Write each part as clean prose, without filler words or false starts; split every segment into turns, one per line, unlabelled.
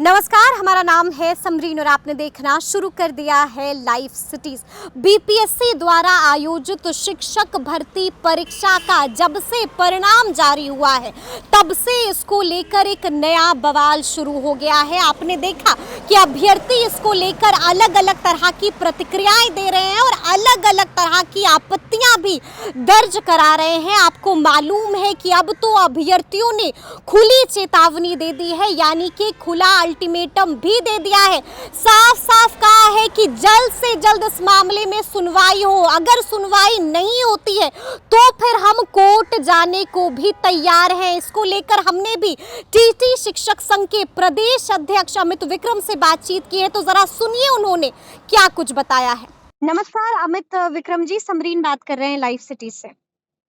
नमस्कार, हमारा नाम है समरीन और आपने देखना शुरू कर दिया है लाइव सिटीज। बीपीएससी द्वारा आयोजित शिक्षक भर्ती परीक्षा का जब से परिणाम जारी हुआ है तब से इसको लेकर एक नया बवाल शुरू हो गया है। आपने देखा कि अभ्यर्थी इसको लेकर अलग अलग तरह की प्रतिक्रियाएं दे रहे हैं और अलग अलग तरह की आपत्तियां भी दर्ज करा रहे हैं। आपको मालूम है कि अब तो अभ्यर्थियों ने खुली चेतावनी दे दी है, यानी कि खुला अल्टीमेटम भी दे दिया है। साफ साफ कहा है कि जल्द से जल्द इस मामले में सुनवाई हो। अगर सुनवाई नहीं होती है तो फिर हम कोर्ट जाने को भी तैयार हैं। इसको लेकर हमने भी टीटी शिक्षक संघ के प्रदेश अध्यक्ष अमित विक्रम से बातचीत की है, तो जरा सुनिए उन्होंने क्या कुछ बताया है। नमस्कार अमित विक्रम जी, समरीन बात कर रहे हैं लाइव सिटी से।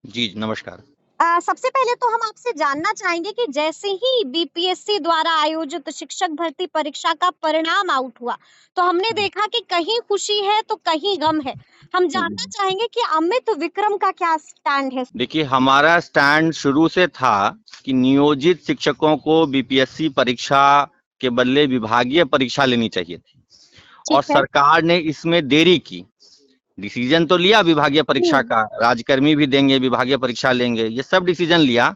जी नमस्कार।
सबसे पहले तो हम आपसे जानना चाहेंगे कि जैसे ही बीपीएससी द्वारा आयोजित शिक्षक भर्ती परीक्षा का परिणाम आउट हुआ तो हमने देखा कि कहीं खुशी है तो कहीं गम है। हम जानना चाहेंगे कि अमित विक्रम का क्या स्टैंड है।
देखिए, हमारा स्टैंड शुरू से था कि नियोजित शिक्षकों को बीपीएससी परीक्षा के बदले विभागीय परीक्षा लेनी चाहिए थी और सरकार ने इसमें देरी की। डिसीजन तो लिया विभागीय परीक्षा का, राज्यकर्मी भी देंगे, विभागीय परीक्षा लेंगे, ये सब डिसीजन लिया,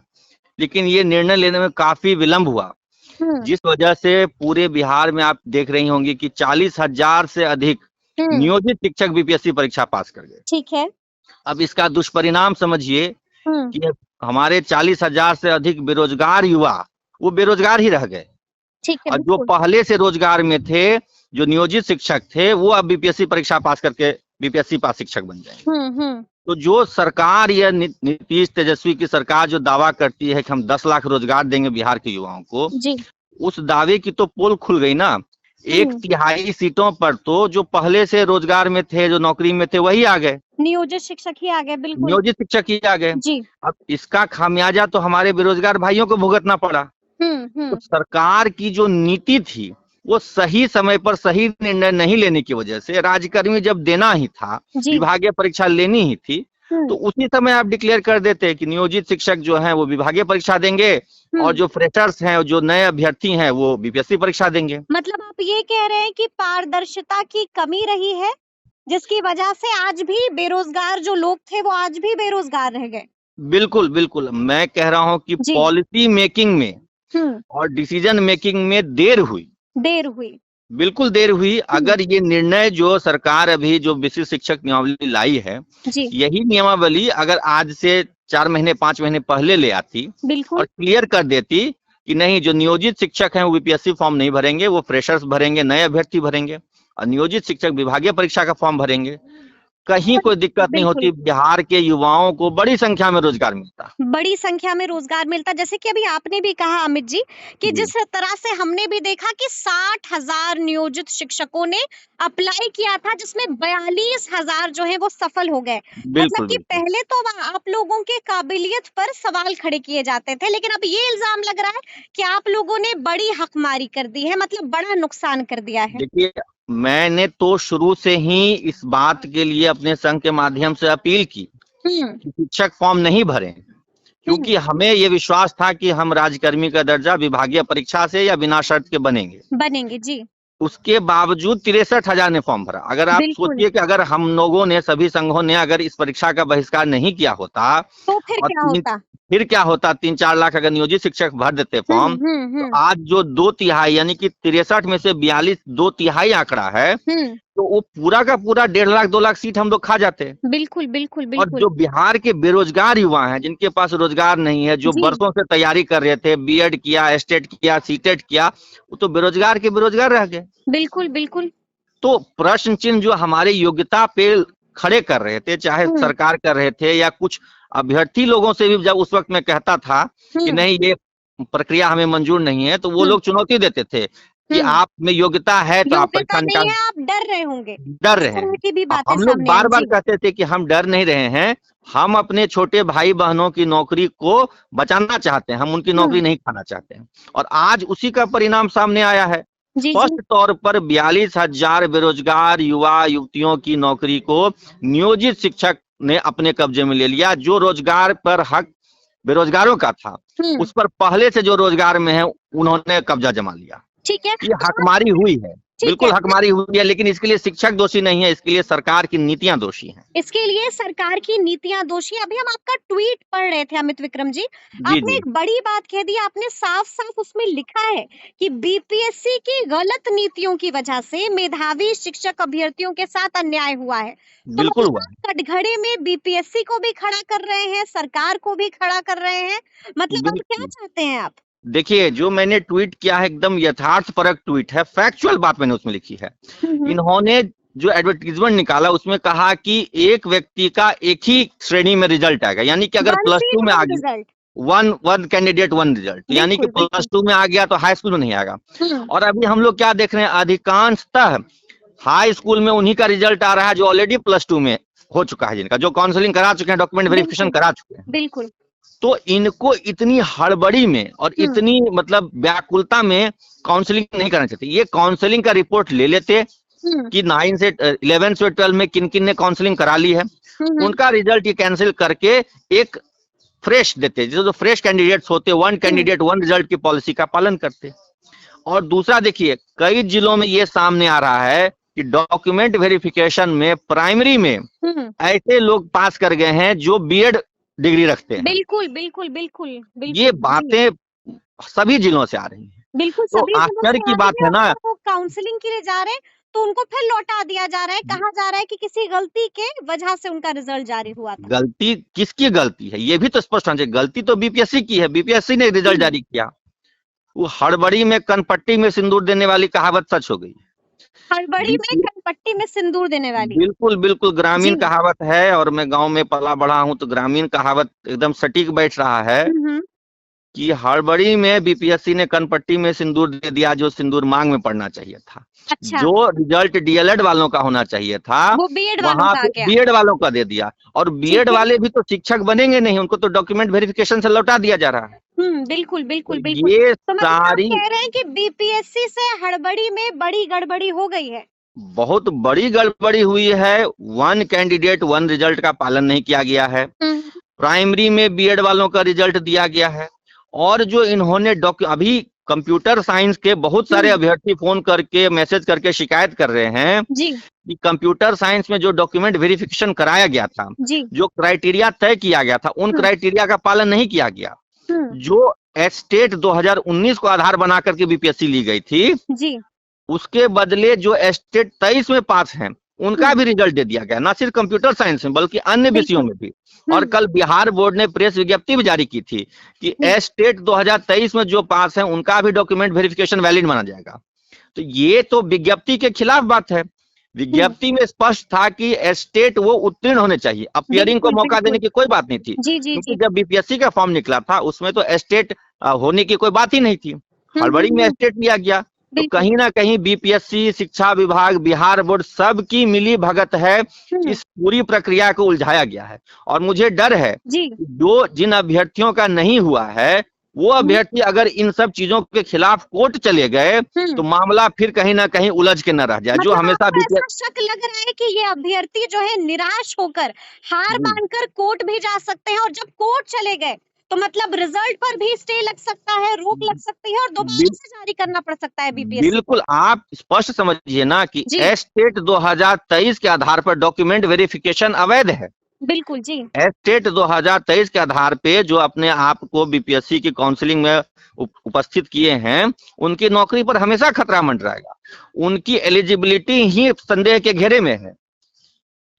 लेकिन ये निर्णय लेने में काफी विलंब हुआ, जिस वजह से पूरे बिहार में आप देख रही होंगी कि 40,000 से अधिक नियोजित शिक्षक बीपीएससी परीक्षा पास कर गए।
ठीक है।
अब इसका दुष्परिणाम समझिए कि हमारे 40,000 से अधिक बेरोजगार युवा वो बेरोजगार ही रह गए।
ठीक है।
और जो पहले से रोजगार में थे, जो नियोजित शिक्षक थे, वो अब बीपीएससी परीक्षा पास करके बीपीएससी पास शिक्षक बन जाएंगे। तो जो सरकार या नीतीश तेजस्वी की सरकार जो दावा करती है कि हम 10 लाख रोजगार देंगे बिहार के युवाओं को, उस दावे की तो पोल खुल गई ना। 1/3 सीटों पर तो जो पहले से रोजगार में थे, जो नौकरी में थे, वही आ गए,
नियोजित शिक्षक ही आ गए। बिल्कुल,
नियोजित शिक्षक ही आ गए। अब इसका खामियाजा तो हमारे बेरोजगार भाइयों को भुगतना पड़ा। तो सरकार की जो नीति थी वो सही समय पर सही निर्णय नहीं लेने की वजह से, राज्यकर्मी जब देना ही था, विभागीय परीक्षा लेनी ही थी, तो उसी समय आप डिक्लेयर कर देते कि नियोजित शिक्षक जो हैं वो विभागीय परीक्षा देंगे और जो फ्रेशर्स हैं, जो नए अभ्यर्थी हैं, वो बीपीएससी परीक्षा देंगे।
मतलब आप ये कह रहे हैं कि पारदर्शिता की कमी रही है, जिसकी वजह से आज भी बेरोजगार जो लोग थे वो आज भी बेरोजगार रह गए।
बिल्कुल बिल्कुल, मैं कह रहा हूँ कि पॉलिसी मेकिंग में और डिसीजन मेकिंग में देर हुई, बिल्कुल देर हुई। अगर ये निर्णय जो सरकार अभी जो विशिष्ट शिक्षक नियमावली लाई है, यही नियमावली अगर आज से 4 महीने 5 महीने पहले ले आती और क्लियर कर देती कि नहीं, जो नियोजित शिक्षक हैं वो बीपीएससी फॉर्म नहीं भरेंगे, वो फ्रेशर्स भरेंगे, नए अभ्यर्थी भरेंगे, और नियोजित शिक्षक विभागीय परीक्षा का फॉर्म भरेंगे, कहीं कोई दिक्कत नहीं होती। बिहार के युवाओं को बड़ी संख्या में रोजगार मिलता। जैसे कि अभी आपने भी कहा अमित जी कि जिस तरह से हमने भी देखा कि 60,000 नियोजित शिक्षकों ने अप्लाई किया था, जिसमें 42,000 जो है वो सफल हो गए। मतलब कि पहले तो आप लोगों के काबिलियत पर सवाल खड़े किए जाते थे, लेकिन अब ये इल्जाम लग रहा है कि आप लोगों ने बड़ी हकमारी कर दी है, मतलब बड़ा नुकसान कर दिया है। देखिए, मैंने तो शुरू से ही इस बात के लिए अपने संघ के माध्यम से अपील की कि शिक्षक फॉर्म नहीं भरें, क्योंकि हमें ये विश्वास था कि हम राज्यकर्मी का दर्जा विभागीय परीक्षा से या बिना शर्त के बनेंगे।
जी।
उसके बावजूद 63,000 ने फॉर्म भरा। अगर आप सोचिए कि अगर हम लोगों ने, सभी संघों ने अगर इस परीक्षा का बहिष्कार नहीं किया होता
तो फिर
क्या होता, 3-4 लाख अगर नियोजित शिक्षक भर देते फॉर्म, तो आज जो 2/3 यानी कि 63 में से 42 2/3 आंकड़ा है, तो वो पूरा का पूरा 1.5 लाख 2 लाख सीट हम लोग खा जाते।
बिल्कुल।
और जो बिहार के बेरोजगार युवा हैं, जिनके पास रोजगार नहीं है, जो वर्षों से तैयारी कर रहे थे, बीएड किया, एस्टेट किया, सीटेट किया, वो तो बेरोजगार के बेरोजगार रह गए।
बिल्कुल।
तो प्रश्न चिन्ह जो हमारे योग्यता पे खड़े कर रहे थे, चाहे सरकार कर रहे थे या कुछ अभ्यर्थी लोगों से भी, जब उस वक्त मैं कहता था कि नहीं ये प्रक्रिया हमें मंजूर नहीं है, तो वो लोग चुनौती देते थे कि आप में योग्यता है तो आप परीक्षा निकाल,
आप डर रहे होंगे,
डर रहे हैं। हम लोग बार बार कहते थे कि हम डर नहीं रहे हैं, हम अपने छोटे भाई बहनों की नौकरी को बचाना चाहते हैं, हम उनकी नौकरी नहीं खाना चाहते हैं, और आज उसी का परिणाम सामने आया है। स्पष्ट तौर पर 42,000 बेरोजगार युवा युवतियों की नौकरी को नियोजित शिक्षक ने अपने कब्जे में ले लिया। जो रोजगार पर हक बेरोजगारों का था, उस पर पहले से जो रोजगार में है उन्होंने कब्जा जमा लिया।
ठीक है,
ये हकमारी हुई है, बिल्कुल हकमारी हुई है, लेकिन इसके लिए शिक्षक दोषी नहीं है, इसके लिए सरकार की नीतियां दोषी हैं।
इसके लिए सरकार की नीतियां दोषी। अभी हम आपका ट्वीट पढ़ रहे थे अमित विक्रम जी, आपने एक बड़ी बात कह दी, आपने साफ साफ उसमें लिखा है कि बीपीएससी की गलत नीतियों की वजह से मेधावी शिक्षक अभ्यर्थियों के साथ अन्याय हुआ है। तो
बिल्कुल
मतलब आप कटघरे में बीपीएससी को भी खड़ा कर रहे हैं, सरकार को भी खड़ा कर रहे हैं, मतलब आप क्या चाहते हैं आप?
देखिए, जो मैंने ट्वीट किया है एकदम यथार्थपरक ट्वीट है, फैक्चुअल बात मैंने उसमें लिखी है। इन्होंने जो एडवर्टीजमेंट निकाला उसमें कहा कि एक व्यक्ति का एक ही श्रेणी में रिजल्ट आएगा, यानी कि अगर +2 में आ गया, वन कैंडिडेट वन रिजल्ट, यानी कि +2 में आ गया तो हाई स्कूल में नहीं आएगा। और अभी हम लोग क्या देख रहे हैं, अधिकांशतः हाई स्कूल में उन्हीं का रिजल्ट आ रहा है जो ऑलरेडी +2 में हो चुका है, जिनका जो काउंसलिंग करा चुके हैं, डॉक्यूमेंट वेरिफिकेशन करा चुके हैं।
बिल्कुल।
तो इनको इतनी हड़बड़ी में और इतनी मतलब व्याकुलता में काउंसलिंग नहीं करना चाहते। ये काउंसलिंग का रिपोर्ट ले लेते कि 9 से 11 से 12 में किन किन ने काउंसलिंग करा ली है, उनका रिजल्ट ये कैंसिल करके एक फ्रेश देते, जो फ्रेश कैंडिडेट्स होते, वन कैंडिडेट वन रिजल्ट की पॉलिसी का पालन करते। और दूसरा देखिए, कई जिलों में ये सामने आ रहा है कि डॉक्यूमेंट वेरिफिकेशन में प्राइमरी में ऐसे लोग पास कर गए हैं जो बीएड डिग्री रखते हैं।
बिल्कुल बिल्कुल बिल्कुल, बिल्कुल
ये बातें सभी जिलों से आ रही हैं।
बिल्कुल,
तो आश्चर्य की बात है ना,
वो काउंसलिंग के लिए जा रहे हैं तो उनको फिर लौटा दिया जा रहा है, कहा जा रहा है कि किसी गलती के वजह से उनका रिजल्ट जारी हुआ था।
गलती किसकी गलती है, ये भी तो स्पष्ट होना चाहिए। गलती तो बीपीएससी की है, बीपीएससी ने रिजल्ट जारी किया। वो हड़बड़ी में कनपट्टी में सिंदूर देने वाली कहावत सच हो गई।
हड़बड़ी में कनपट्टी में सिंदूर देने वाली,
बिल्कुल बिल्कुल ग्रामीण कहावत है, और मैं गांव में पला बढ़ा हूं तो ग्रामीण कहावत एकदम सटीक बैठ रहा है कि हड़बड़ी में बीपीएससी ने कनपट्टी में सिंदूर दे दिया जो सिंदूर मांग में पड़ना चाहिए था।
अच्छा।
जो रिजल्ट डीएलएड वालों का होना चाहिए था वो बीएड वालों का दे दिया। और बीएड वाले भी तो शिक्षक बनेंगे नहीं, उनको तो डॉक्यूमेंट वेरिफिकेशन से लौटा दिया जा रहा है।
बिल्कुल बिल्कुल बिल्कुल।
ये
तो
सारी
कह रहे हैं कि बीपीएससी से हड़बड़ी में बड़ी गड़बड़ी हो गई है,
बहुत बड़ी गड़बड़ी हुई है। वन कैंडिडेट वन रिजल्ट का पालन नहीं किया गया है। प्राइमरी में बीएड वालों का रिजल्ट दिया गया है। और जो इन्होंने अभी कंप्यूटर साइंस के बहुत सारे अभ्यर्थी फोन करके मैसेज करके शिकायत कर रहे हैं कि कंप्यूटर साइंस में जो डॉक्यूमेंट वेरिफिकेशन कराया गया था, जो क्राइटेरिया तय किया गया था, उन क्राइटेरिया का पालन नहीं किया गया। जो एस्टेट 2019 को आधार बना करके बीपीएससी ली गई थी, उसके बदले जो एस्टेट 23 में पास हैं उनका भी रिजल्ट दे दिया गया, ना सिर्फ कंप्यूटर साइंस में बल्कि अन्य विषयों में भी। और कल बिहार बोर्ड ने प्रेस विज्ञप्ति भी जारी की थी कि एस्टेट 2023 में जो पास है उनका भी डॉक्यूमेंट वेरिफिकेशन वैलिड माना जाएगा। तो ये तो विज्ञप्ति के खिलाफ बात है। विज्ञप्ति में स्पष्ट था कि एस्टेट वो उत्तीर्ण होने चाहिए, अपीयरिंग को मौका देने की कोई बात नहीं थी, क्योंकि जब बीपीएससी का फॉर्म निकला था उसमें तो एस्टेट होने की कोई बात ही नहीं थी। हड़बड़ी में एस्टेट लिया गया। तो कहीं ना कहीं बीपीएससी, शिक्षा विभाग, बिहार बोर्ड सबकी मिली भगत है, इस पूरी प्रक्रिया को उलझाया गया है। और मुझे डर है जो जिन अभ्यर्थियों का नहीं हुआ है वो अभ्यर्थी अगर इन सब चीजों के खिलाफ कोर्ट चले गए तो मामला फिर कहीं ना कहीं उलझ के न रह जाए। जो हमेशा
ऐसा शक लग रहा है कि ये अभ्यर्थी जो है निराश होकर हार मानकर कोर्ट भी जा सकते हैं, और जब कोर्ट चले गए तो मतलब रिजल्ट पर भी स्टे लग सकता है, रोक लग सकती है और दोबारा से जारी करना पड़ सकता है बीपीएससी।
बिल्कुल, आप स्पष्ट समझिए ना कि एस्टेट 2023 के आधार पर डॉक्यूमेंट वेरिफिकेशन अवैध है।
बिल्कुल जी।
एस्टेट 2023 के आधार पे जो अपने आप को बीपीएससी की काउंसलिंग में उपस्थित किए हैं उनकी नौकरी पर हमेशा खतरा मंडराएगा। उनकी एलिजिबिलिटी ही संदेह के घेरे में है।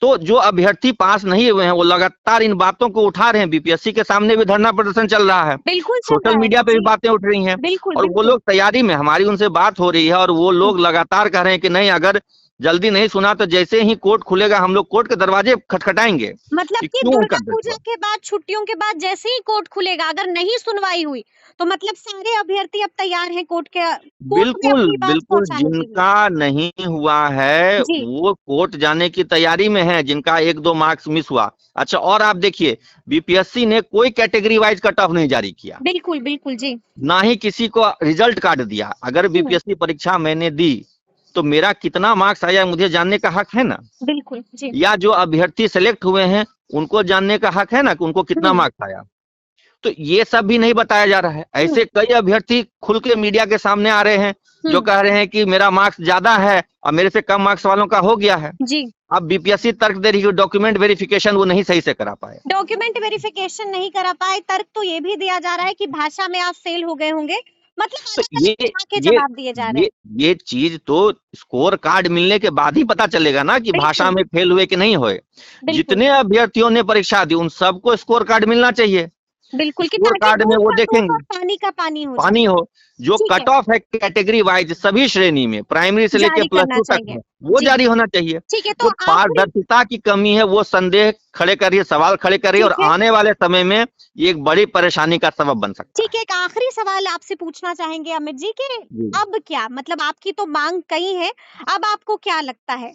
तो जो अभ्यर्थी पास नहीं हुए हैं वो लगातार इन बातों को उठा रहे हैं। बीपीएससी के सामने भी धरना प्रदर्शन चल रहा है, सोशल मीडिया पे भी बातें उठ रही हैं, और वो लोग तैयारी में, हमारी उनसे बात हो रही है और वो लोग लगातार कह रहे हैं कि नहीं, अगर जल्दी नहीं सुना तो जैसे ही कोर्ट खुलेगा हम लोग कोर्ट के दरवाजे खटखटाएंगे।
मतलब कि दुर्गा पूजा के बाद, छुट्टियों के बाद जैसे ही कोर्ट खुलेगा अगर नहीं सुनवाई हुई तो मतलब सारे अभ्यर्थी अब तैयार हैं कोर्ट के।
बिल्कुल बिल्कुल, जिनका नहीं हुआ है वो कोर्ट जाने की तैयारी में है, जिनका 1-2 मार्क्स मिस हुआ। अच्छा, और आप देखिए बीपीएससी ने कोई कैटेगरी वाइज कट ऑफ नहीं जारी किया।
बिल्कुल बिल्कुल जी।
ना ही किसी को रिजल्ट कार्ड दिया। अगर बीपीएससी परीक्षा मैंने दी तो मेरा कितना मार्क्स आया मुझे जानने का हक है ना।
बिल्कुल जी।
या जो अभ्यर्थी सेलेक्ट हुए हैं उनको जानने का हक है ना कि उनको कितना मार्क्स आया। तो ये सब भी नहीं बताया जा रहा है। ऐसे कई अभ्यर्थी खुल के मीडिया के सामने आ रहे हैं जो कह रहे हैं कि मेरा मार्क्स ज्यादा है और मेरे से कम मार्क्स वालों का हो गया है जी। अब बीपीएससी तर्क दे रही है डॉक्यूमेंट वेरिफिकेशन वो नहीं सही से करा पाए,
डॉक्यूमेंट वेरिफिकेशन नहीं करा पाए। तर्क तो ये भी दिया जा रहा है कि भाषा में आप फेल हो गए होंगे, मतलब
तो
जवाब दिए जा रहे हैं।
ये चीज तो स्कोर कार्ड मिलने के बाद ही पता चलेगा ना कि भाषा में फेल हुए कि नहीं हुए। जितने अभ्यर्थियों ने परीक्षा दी उन सबको स्कोर कार्ड मिलना चाहिए।
बिल्कुल,
स्कोर कार्ड में वो देखेंगे
पानी का
पानी हो जो कट ऑफ है कैटेगरी वाइज सभी श्रेणी में प्राइमरी से लेकर +2 तक है वो जारी होना चाहिए।
ठीक है,
तो पारदर्शिता की कमी है वो संदेह खड़े कर रही है, सवाल खड़े कर रही है और आने वाले समय में ये एक बड़ी परेशानी का सबब बन सकता है।
ठीक है, एक आखिरी सवाल आपसे पूछना चाहेंगे अमित जी कि अब क्या, मतलब आपकी तो मांग कई है, अब आपको क्या लगता है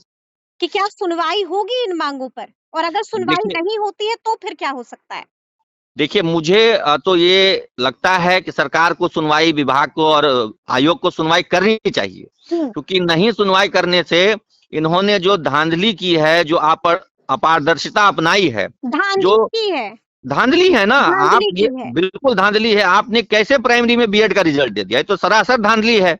कि क्या सुनवाई होगी इन मांगों पर, और अगर सुनवाई नहीं होती है तो फिर क्या हो सकता है?
देखिए मुझे तो ये लगता है कि सरकार को सुनवाई, विभाग को और आयोग को सुनवाई करनी चाहिए, क्योंकि नहीं सुनवाई करने से इन्होंने जो धांधली की है, जो अपारदर्शिता अपनाई है, जो धांधली है ना, आप ये बिल्कुल धांधली है। आपने कैसे प्राइमरी में बीएड का रिजल्ट दे दिया, ये तो सरासर धांधली है।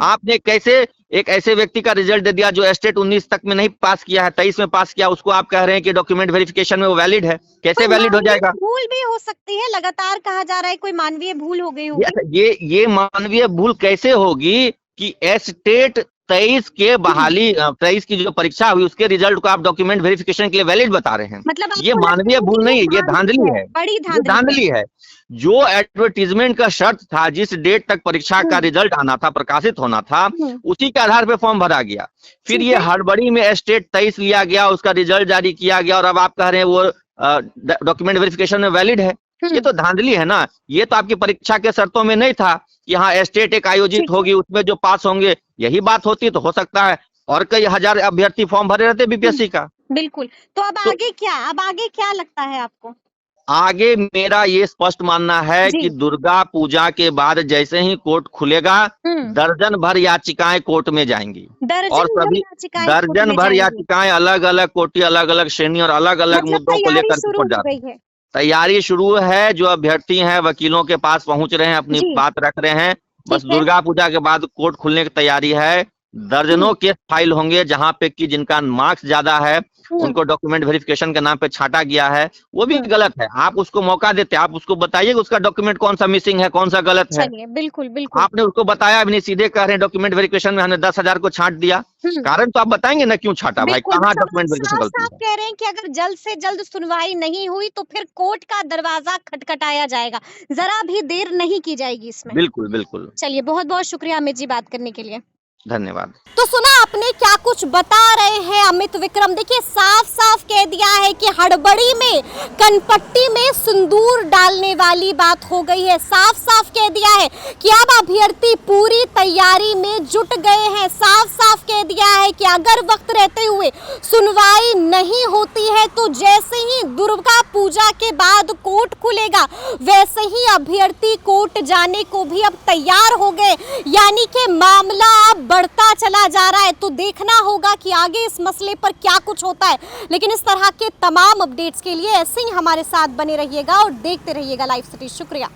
आपने कैसे एक ऐसे व्यक्ति का रिजल्ट दे दिया जो स्टेट 19 तक में नहीं पास किया है, 23 में पास किया, उसको आप कह रहे हैं कि डॉक्यूमेंट वेरिफिकेशन में वो वैलिड है, कैसे वैलिड हो जाएगा?
भूल भी हो सकती है, लगातार कहा जा रहा है कोई मानवीय भूल हो गई होगी।
ये मानवीय भूल कैसे होगी कि स्टेट 23 के बहाली 23 की जो परीक्षा हुई उसके रिजल्ट को आप डॉक्यूमेंट वेरिफिकेशन के लिए वैलिड बता रहे हैं?
मतलब
ये मानवीय भूल नहीं है, ये धांधली है,
बड़ी
धांधली है। जो एडवर्टीजमेंट का शर्त था, जिस डेट तक परीक्षा का रिजल्ट आना था, प्रकाशित होना था, उसी के आधार पे फॉर्म भरा गया। फिर ये हड़बड़ी में स्टेट 23 लिया गया, उसका रिजल्ट जारी किया गया और अब आप कह रहे हैं वो डॉक्यूमेंट वेरिफिकेशन में वैलिड है। ये तो धांधली है ना। ये तो आपकी परीक्षा के शर्तों में नहीं था कि हाँ स्टेट एक आयोजित होगी, उसमें जो पास होंगे, यही बात होती तो हो सकता है और कई हजार अभ्यर्थी फॉर्म भरे रहते बीपीएससी का।
बिल्कुल। तो अब आगे क्या, अब आगे क्या लगता है आपको?
आगे मेरा ये स्पष्ट मानना है कि दुर्गा पूजा के बाद जैसे ही कोर्ट खुलेगा, दर्जन भर याचिकाएं कोर्ट में जाएंगी और सभी दर्जन भर याचिकाएं अलग अलग कोटि, अलग अलग श्रेणी और अलग अलग मुद्दों को लेकर कोर्ट जाती है। तैयारी शुरू है, जो अभ्यर्थी हैं वकीलों के पास पहुंच रहे हैं, अपनी बात रख रहे हैं। बस दुर्गा पूजा के बाद कोर्ट खुलने की तैयारी है। दर्जनों केस फाइल होंगे जहां पे कि जिनका मार्क्स ज्यादा है उनको डॉक्यूमेंट वेरिफिकेशन के नाम पे छांटा गया है, वो भी गलत है। आप उसको मौका देते, आप उसको बताइए उसका डॉक्यूमेंट कौन सा मिसिंग है, कौन सा गलत है।
बिल्कुल बिल्कुल।
आपने उसको बताया भी नहीं, सीधे कह रहे हैं डॉक्यूमेंट वेरिफिकेशन में हमने 10,000 को छांट दिया। कारण तो आप बताएंगे ना क्यों छांटा भाई, कहाँ डॉक्यूमेंट वेरिफिकेशन गलती है?
कह रहे हैं कि अगर जल्द से जल्द सुनवाई नहीं हुई तो फिर कोर्ट का दरवाजा खटखटाया जाएगा, जरा भी देर नहीं की जाएगी इसमें।
बिल्कुल बिल्कुल।
चलिए, बहुत बहुत शुक्रिया अमित जी बात करने के लिए।
धन्यवाद।
तो सुना आपने क्या कुछ बता रहे हैं अमित विक्रम। देखिए साफ साफ कह दिया है कि हड़बड़ी में कनपट्टी में सिंदूर डालने वाली बात हो गई है। साफ साफ कह दिया है कि अब अभ्यर्थी पूरी तैयारी में जुट गए हैं। साफ साफ कह दिया है कि अगर वक्त रहते हुए सुनवाई नहीं होती है तो जैसे ही दुर्गा पूजा के बाद कोर्ट खुलेगा वैसे ही अभ्यर्थी कोर्ट जाने को भी अब तैयार हो गए, यानी कि मामला अब बढ़ता चला जा रहा है। तो देखना होगा कि आगे इस मसले पर क्या कुछ होता है। लेकिन इस तरह के तमाम अपडेट्स के लिए ऐसे ही हमारे साथ बने रहिएगा और देखते रहिएगा लाइव सिटी। शुक्रिया।